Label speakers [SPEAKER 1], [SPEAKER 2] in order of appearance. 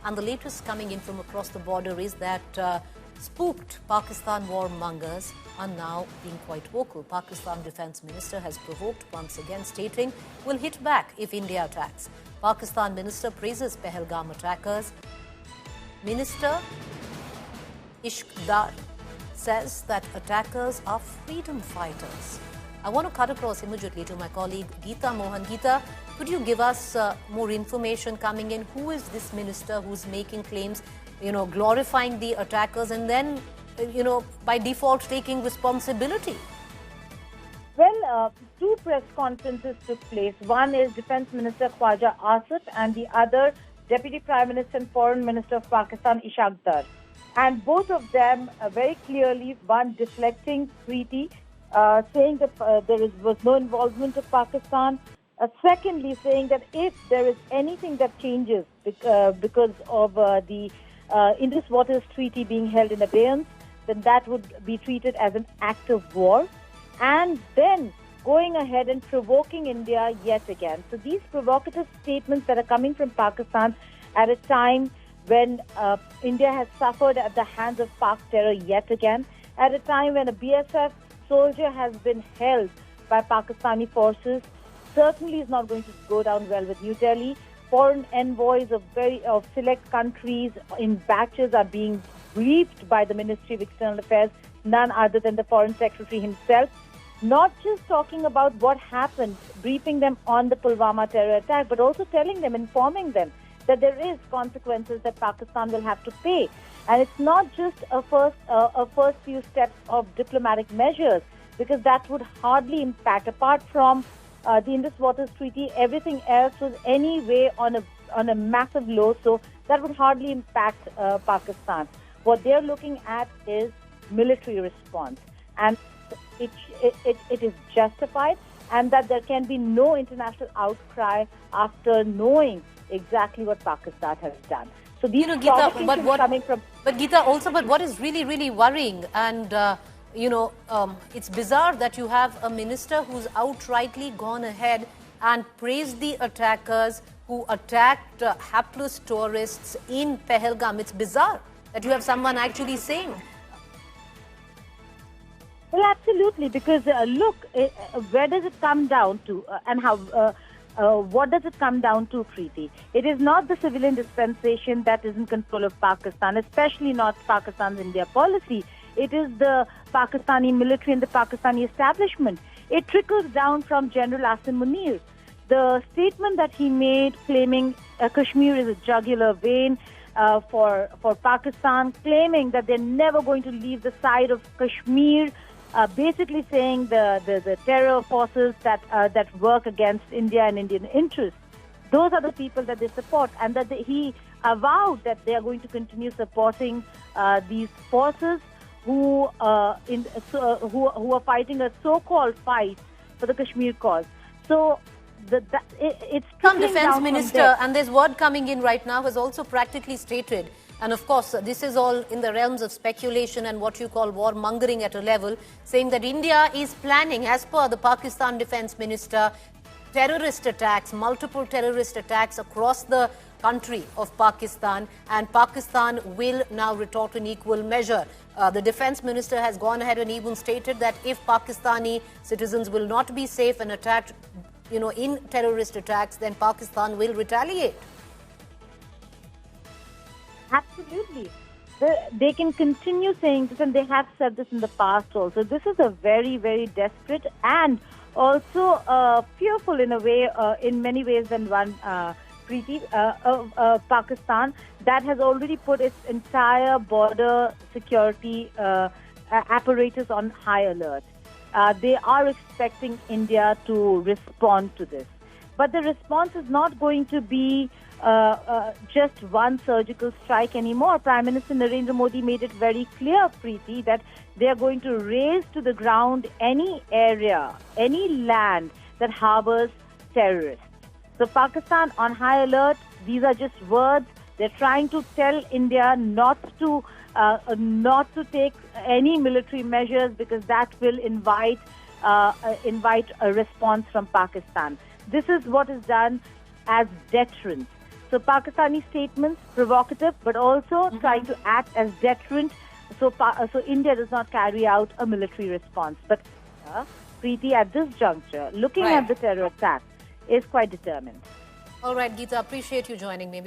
[SPEAKER 1] And the latest coming in from across the border is that spooked Pakistan warmongers are now being quite vocal. Pakistan Defence Minister has provoked once again, stating will hit back if India attacks. Pakistan Minister praises Pahalgam attackers. Minister Ishqdar says that attackers are freedom fighters. I want to cut across immediately to my colleague Geeta Mohan. Geeta, could you give us more information coming in? Who is this minister who's making claims, glorifying the attackers and then, by default taking responsibility?
[SPEAKER 2] Well, two press conferences took place. One is Defence Minister Khwaja Asif and the other Deputy Prime Minister and Foreign Minister of Pakistan Ishqdar. And both of them very clearly, one deflecting treaty, saying that there was no involvement of Pakistan. Secondly, saying that if there is anything that changes because of the Indus Waters Treaty being held in abeyance, then that would be treated as an act of war. And then going ahead and provoking India yet again. So these provocative statements that are coming from Pakistan at a time when India has suffered at the hands of Pak terror yet again, at a time when a BSF soldier has been held by Pakistani forces, certainly is not going to go down well with New Delhi. Foreign envoys of select countries in batches are being briefed by the Ministry of External Affairs, none other than the Foreign Secretary himself. Not just talking about what happened, briefing them on the Pulwama terror attack, but also telling them, informing them that there is consequences that Pakistan will have to pay. And it's not just a first few steps of diplomatic measures, because that would hardly impact. Apart from the Indus Waters Treaty, everything else was anyway on a massive low, so that would hardly impact Pakistan. What they're looking at is military response, and it is justified, and that there can be no international outcry after knowing exactly what Pakistan has done. So these
[SPEAKER 1] Geeta,
[SPEAKER 2] coming from...
[SPEAKER 1] But Geeta, also, but what is really, really worrying, and it's bizarre that you have a minister who's outrightly gone ahead and praised the attackers who attacked hapless tourists in Pahalgam. It's bizarre that you have someone actually saying.
[SPEAKER 2] Well, absolutely, because look, where does it come down to, and how? What does it come down to, Preeti? It is not the civilian dispensation that is in control of Pakistan, especially not Pakistan's India policy. It is the Pakistani military and the Pakistani establishment. It trickles down from General Asim Munir. The statement that he made claiming Kashmir is a jugular vein for Pakistan, claiming that they're never going to leave the side of Kashmir, basically saying the terror forces that work against India and Indian interests, those are the people that they support, and that he avowed that they are going to continue supporting these forces who are fighting a so-called fight for the Kashmir cause. So it's
[SPEAKER 1] some defense minister, and there's word coming in right now, has also practically stated, and of course this is all in the realms of speculation and what you call warmongering at a level, saying that India is planning, as per the Pakistan defense minister, terrorist attacks, multiple terrorist attacks across the country of Pakistan, and Pakistan will now retort in equal measure. The defense minister has gone ahead and even stated that if Pakistani citizens will not be safe and attacked, in terrorist attacks, then Pakistan will retaliate.
[SPEAKER 2] Absolutely. They can continue saying this, and they have said this in the past also. This is a very, very desperate and also fearful in a way, in many ways than one, Preeti, Pakistan, that has already put its entire border security apparatus on high alert. They are expecting India to respond to this. But the response is not going to be just one surgical strike anymore. Prime Minister Narendra Modi made it very clear, Preeti, that they are going to raze to the ground any area, any land that harbors terrorists. So Pakistan on high alert, these are just words. They're trying to tell India not to take any military measures, because that will invite a response from Pakistan. This is what is done as deterrence. So Pakistani statements, provocative, but also trying to act as deterrent. So India does not carry out a military response. But Preeti, at this juncture, looking at the terror attack, is quite determined.
[SPEAKER 1] All right, Geeta, appreciate you joining me.